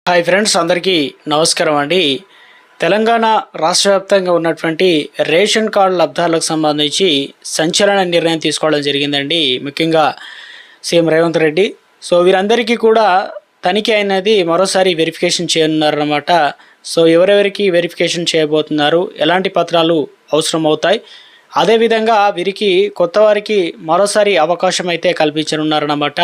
Hi friends, అందరికీ నమస్కారం అండి. తెలంగాణ రాష్ట్ర వ్యాప్తంగా ఉన్నటువంటి రేషన్ కార్డు లబ్ధాలకు సంబంధించి సంచలన నిర్ణయం తీసుకోవడం జరిగిందండి. ముఖ్యంగా సీఎం రేవంత్ రెడ్డి. సో వీరందరికీ కూడా తనిఖీ అయినది మరోసారి వెరిఫికేషన్ చేయనున్నారన్నమాట. సో ఎవరెవరికి వెరిఫికేషన్ చేయబోతున్నారు, ఎలాంటి పత్రాలు అవసరం అవుతాయి, అదేవిధంగా వీరికి కొత్త వారికి మరోసారి అవకాశం అయితే కల్పించనున్నారన్నమాట.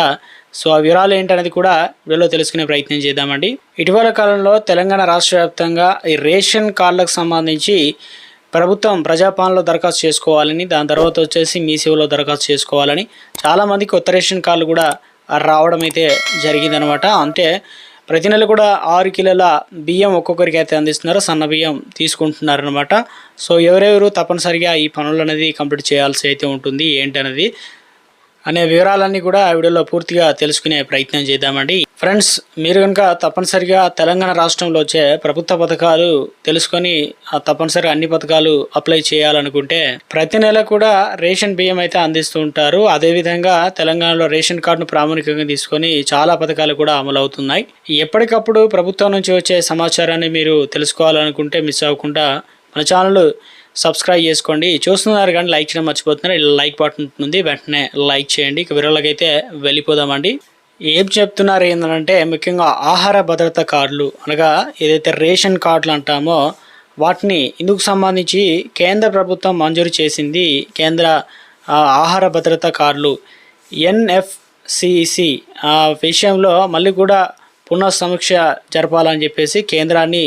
సో ఆ వివరాలు ఏంటనేది కూడా వీడియోలో తెలుసుకునే ప్రయత్నం చేద్దామండి. ఇటీవల కాలంలో తెలంగాణ రాష్ట్ర వ్యాప్తంగా ఈ రేషన్ కార్డులకు సంబంధించి ప్రభుత్వం ప్రజాపాలనలో దరఖాస్తు చేసుకోవాలని, దాని తర్వాత వచ్చేసి మీ సేవలో దరఖాస్తు చేసుకోవాలని చాలామంది కొత్త రేషన్ కార్డులు కూడా రావడం అయితే జరిగిందనమాట. అంటే ప్రతి నెల కూడా 6 కిలోల బియ్యం ఒక్కొక్కరికి అయితే అందిస్తున్నారు, సన్న బియ్యం తీసుకుంటున్నారనమాట. సో ఎవరెవరు తప్పనిసరిగా ఈ పనులు అనేది కంప్లీట్ చేయాల్సి అయితే ఉంటుంది ఏంటనేది అనే వివరాలన్నీ కూడా ఆ వీడియోలో పూర్తిగా తెలుసుకునే ప్రయత్నం చేద్దామండి. ఫ్రెండ్స్, మీరు కనుక తప్పనిసరిగా తెలంగాణ రాష్ట్రంలో వచ్చే ప్రభుత్వ పథకాలు తెలుసుకొని తప్పనిసరిగా అన్ని పథకాలు అప్లై చేయాలనుకుంటే ప్రతి నెల కూడా రేషన్ బియ్యం అయితే అందిస్తూ ఉంటారు. అదేవిధంగా తెలంగాణలో రేషన్ కార్డును ప్రాముఖ్యంగా తీసుకొని చాలా పథకాలు కూడా అమలు అవుతున్నాయి. ఎప్పటికప్పుడు ప్రభుత్వం నుంచి వచ్చే సమాచారాన్ని మీరు తెలుసుకోవాలనుకుంటే మిస్ అవ్వకుండా మన ఛానల్ సబ్స్క్రైబ్ చేసుకోండి. చూస్తున్నారు కానీ లైక్ చేయడం మర్చిపోతున్నారు. లైక్ బటన్ ఉంటుంది, వెంటనే లైక్ చేయండి. ఇక వివరాలకైతే వెళ్ళిపోదామండి. ఏం చెప్తున్నారు ఏంటంటే ముఖ్యంగా ఆహార భద్రత కార్డులు అనగా ఏదైతే రేషన్ కార్డులు అంటామో వాటిని ఇందుకు సంబంధించి కేంద్ర ప్రభుత్వం మంజూరు చేసింది. కేంద్ర ఆహార భద్రత కార్డులు ఎన్ఎఫ్సిసి ఆ విషయంలో మళ్ళీ కూడా పునఃసమీక్ష జరపాలని చెప్పేసి కేంద్రాన్ని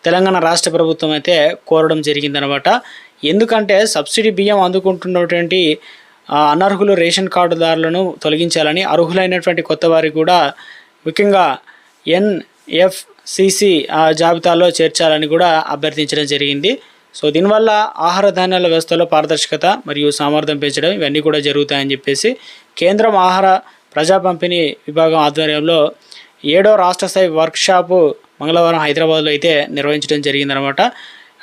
తెలంగాణ రాష్ట్ర ప్రభుత్వం అయితే కోరడం జరిగిందనమాట. ఎందుకంటే సబ్సిడీ బియ్యం అందుకుంటున్నటువంటి అనర్హులు రేషన్ కార్డుదారులను తొలగించాలని, అర్హులైనటువంటి కొత్త వారికి కూడా ముఖ్యంగా ఎన్ఎఫ్సిసి జాబితాలో చేర్చాలని కూడా అభ్యర్థించడం జరిగింది. సో దీనివల్ల ఆహార ధాన్యాల వ్యవస్థలో పారదర్శకత మరియు సామర్థ్యం పెంచడం ఇవన్నీ కూడా జరుగుతాయని చెప్పేసి కేంద్రం ఆహార ప్రజా పంపిణీ విభాగం ఆధ్వర్యంలో 7వ రాష్ట్ర స్థాయి వర్క్షాపు మంగళవారం హైదరాబాద్లో అయితే నిర్వహించడం జరిగిందనమాట.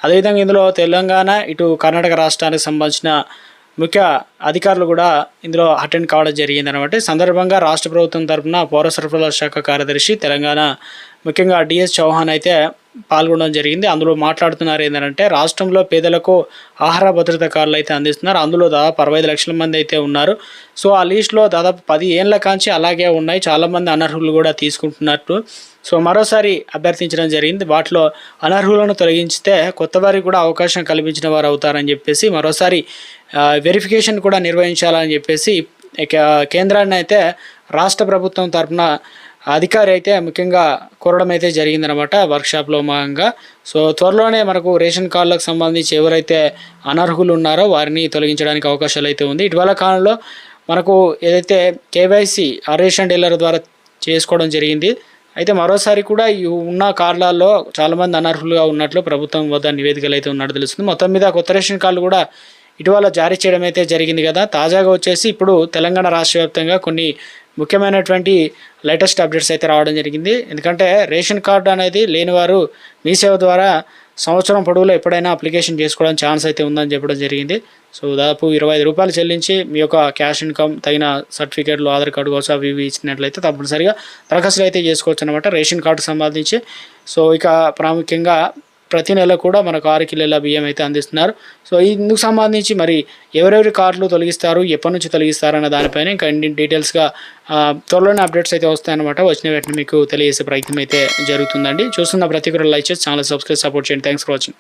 అదేవిధంగా ఇందులో తెలంగాణ ఇటు కర్ణాటక రాష్ట్రానికి సంబంధించిన ముఖ్య అధికారులు కూడా ఇందులో అటెండ్ కావడం జరిగిందనమాట. ఈ సందర్భంగా రాష్ట్ర ప్రభుత్వం తరఫున పౌర సరఫరాల శాఖ కార్యదర్శి తెలంగాణ ముఖ్యంగా డిఎస్ చౌహాన్ అయితే పాల్గొనడం జరిగింది. అందులో మాట్లాడుతున్నారు ఏంటంటే రాష్ట్రంలో పేదలకు ఆహార భద్రత కార్డులు అయితే అందిస్తున్నారు. అందులో దాదాపు 65 లక్షల మంది అయితే ఉన్నారు. సో ఆ లిస్టులో దాదాపు 10 ఏళ్ళ కాంచి అలాగే ఉన్నాయి. చాలామంది అనర్హులు కూడా తీసుకుంటున్నట్టు సో మరోసారి అభ్యర్థించడం జరిగింది. వాటిలో అనర్హులను తొలగించితే కొత్త వారికి కూడా అవకాశం కల్పించిన వారు అవుతారని చెప్పేసి మరోసారి వెరిఫికేషన్ కూడా నిర్వహించాలని చెప్పేసి కేంద్రాన్ని అయితే రాష్ట్ర ప్రభుత్వం తరఫున అధికారి అయితే ముఖ్యంగా కోరడం అయితే జరిగిందనమాట వర్క్షాప్లో భాగంగా. సో త్వరలోనే మనకు రేషన్ కార్డులకు సంబంధించి ఎవరైతే అనర్హులు ఉన్నారో వారిని తొలగించడానికి అవకాశాలు అయితే ఉంది. ఇటీవల కాలంలో మనకు ఏదైతే కేవైసీ రేషన్ డీలర్ ద్వారా చేసుకోవడం జరిగింది. అయితే మరోసారి కూడా ఈ ఉన్న కార్డులలో చాలామంది అనర్హులుగా ఉన్నట్లు ప్రభుత్వం వద్ద నివేదికలు అయితే ఉన్నట్టు తెలుస్తుంది. మొత్తం మీద కొత్త రేషన్ కార్డులు కూడా ఇటీవల జారీ చేయడం అయితే జరిగింది కదా. తాజాగా వచ్చేసి ఇప్పుడు తెలంగాణ రాష్ట్ర వ్యాప్తంగా కొన్ని ముఖ్యమైనటువంటి లేటెస్ట్ అప్డేట్స్ అయితే రావడం జరిగింది. ఎందుకంటే రేషన్ కార్డు అనేది లేని వారు మీ సేవ ద్వారా సంవత్సరం పొడవులో ఎప్పుడైనా అప్లికేషన్ చేసుకోవడం ఛాన్స్ అయితే ఉందని చెప్పడం జరిగింది. సో దాదాపు 25 రూపాయలు చెల్లించి మీ యొక్క క్యాష్ ఇన్కమ్ తగిన సర్టిఫికేట్లు, ఆధార్ కార్డు కోసం అవి ఇచ్చినట్లయితే తప్పనిసరిగా దరఖాస్తులు అయితే చేసుకోవచ్చు అనమాట రేషన్ కార్డుకు సంబంధించి. సో ఇక ప్రాముఖ్యంగా ప్రతి నెల కూడా మనకు 6 కిలోల బియ్యం అయితే అందిస్తున్నారు. సో ఇందుకు సంబంధించి మరి ఎవరెవరి కార్డులు తొలగిస్తారు, ఎప్పటి నుంచి తొలగిస్తారు అన్న దానిపైన ఇంకా డీటెయిల్స్గా త్వరలోనే అప్డేట్స్ అయితే వస్తాయన్నమాట. వచ్చిన వెంటనే మీకు తెలియజేసే ప్రయత్నం అయితే జరుగుతుందండి. చూస్తున్న ప్రతి ఒక్కరు లైక్ చేసి ఛానల్ సబ్స్క్రైబ్ సపోర్ట్ చేయండి. Thanks for watching.